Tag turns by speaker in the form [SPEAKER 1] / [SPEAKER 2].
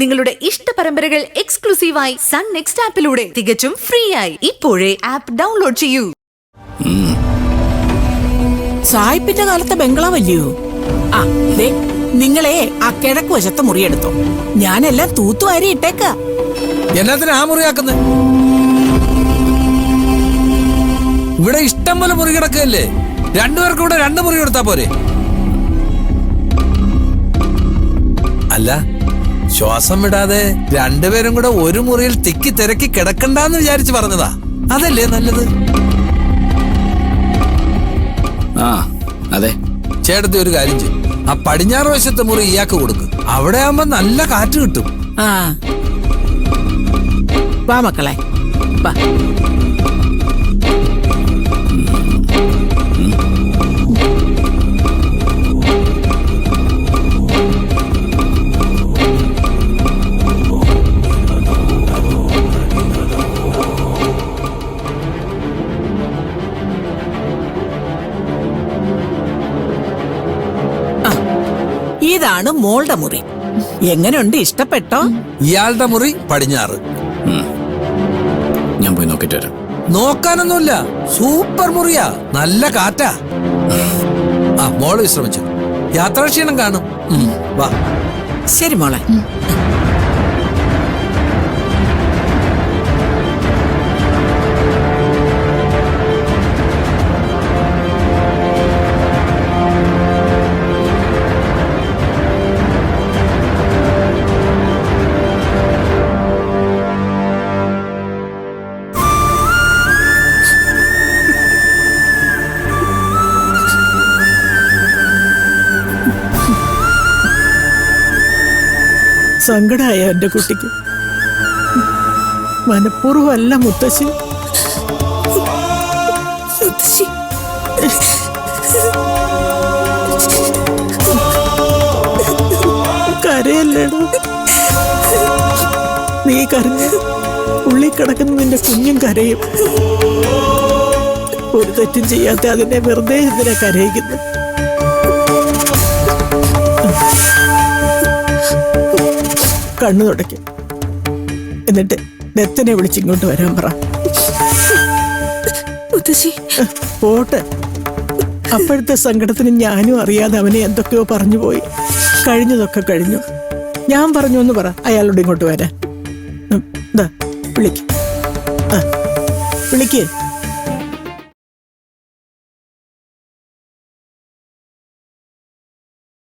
[SPEAKER 1] നിങ്ങളുടെ ഇഷ്ട പരമ്പരകൾ എക്സ്ക്ലൂസീവായി സൺ നെക്സ്റ്റ് ആപ്പിലൂടെ തികച്ചും ഫ്രീ ആയി ഇപ്പോഴേ ആപ്പ് ഡൗൺലോഡ് ചെയ്യൂ.
[SPEAKER 2] സായിപ്പിന്റെ കാലത്തെ ബംഗ്ലാവല്ലയോ? ആ ദേ നിങ്ങളെ ആ കിഴക്ക് വശത്തെ മുറിയെടുത്തോ. ഞാനെല്ലാം തൂത്തുവാരി ഇട്ടേക്ക.
[SPEAKER 3] എന്നാത്തിന് ആ മുറിയാക്കുന്നത്? ഇവിടെ ഇഷ്ടം പോലെ മുറി കിടക്കല്ലേ. രണ്ടുപേർക്കും ഇവിടെ 2 മുറി കൊടുത്താ പോരെ? അല്ല, ശ്വാസം വിടാതെ രണ്ടുപേരും കൂടെ ഒരു മുറിയിൽ തിക്കി തിരക്കി കിടക്കണ്ടെന്ന് വിചാരിച്ച് പറഞ്ഞതാ. അതല്ലേ നല്ലത്?
[SPEAKER 4] ആ അതെ.
[SPEAKER 3] ചേട്ടത്തി ഒരു കാര്യം ചെയ്യും, ആ പടിഞ്ഞാറ് വശത്തെ മുറി ഇയാൾക്ക് കൊടുക്കും. അവിടെ ആവുമ്പോ നല്ല കാറ്റ് കിട്ടും.
[SPEAKER 2] ആ വാ മക്കളെ വാ. ഇതാണ് മോളുടെ മുറി. എങ്ങനെയുണ്ട്, ഇഷ്ടപ്പെട്ടോ?
[SPEAKER 3] ഇയാളുടെ മുറി പടിഞ്ഞാറ്.
[SPEAKER 4] ഞാൻ പോയി നോക്കിട്ട് വരാം.
[SPEAKER 3] നോക്കാനൊന്നുമില്ല, സൂപ്പർ മുറിയാ, നല്ല കാറ്റാ. ആ മോള് വിശ്രമിച്ചു, യാത്രാക്ഷീണം കാണും. വാ.
[SPEAKER 2] ശരി മോളെ. സങ്കടായ എന്റെ കുട്ടിക്ക്. മനഃപൂർവ്വമല്ല മുത്തശ്ശി. കരയല്ലേടോ. നീ കരഞ്ഞ ഉള്ളിൽ കിടക്കുന്ന നിന്റെ കുഞ്ഞും കരയും. ഒരു തെറ്റും ചെയ്യാത്ത അതിനെ വെറുതെ എന്തിനാ കരയിക്കുന്നു? കണ്ണു തുടയ്ക്കും, എന്നിട്ട് ദത്തനെ വിളിച്ചിങ്ങോട്ട് വരാൻ പറ. പോട്ടെ, അപ്പോഴത്തെ സങ്കടത്തിന് ഞാനും അറിയാതെ അവനെ എന്തൊക്കെയോ പറഞ്ഞു പോയി. കഴിഞ്ഞതൊക്കെ കഴിഞ്ഞു. ഞാൻ പറഞ്ഞു എന്ന് പറ അയാളോട് ഇങ്ങോട്ട് വരാൻ. വിളിക്ക് വിളിക്ക്.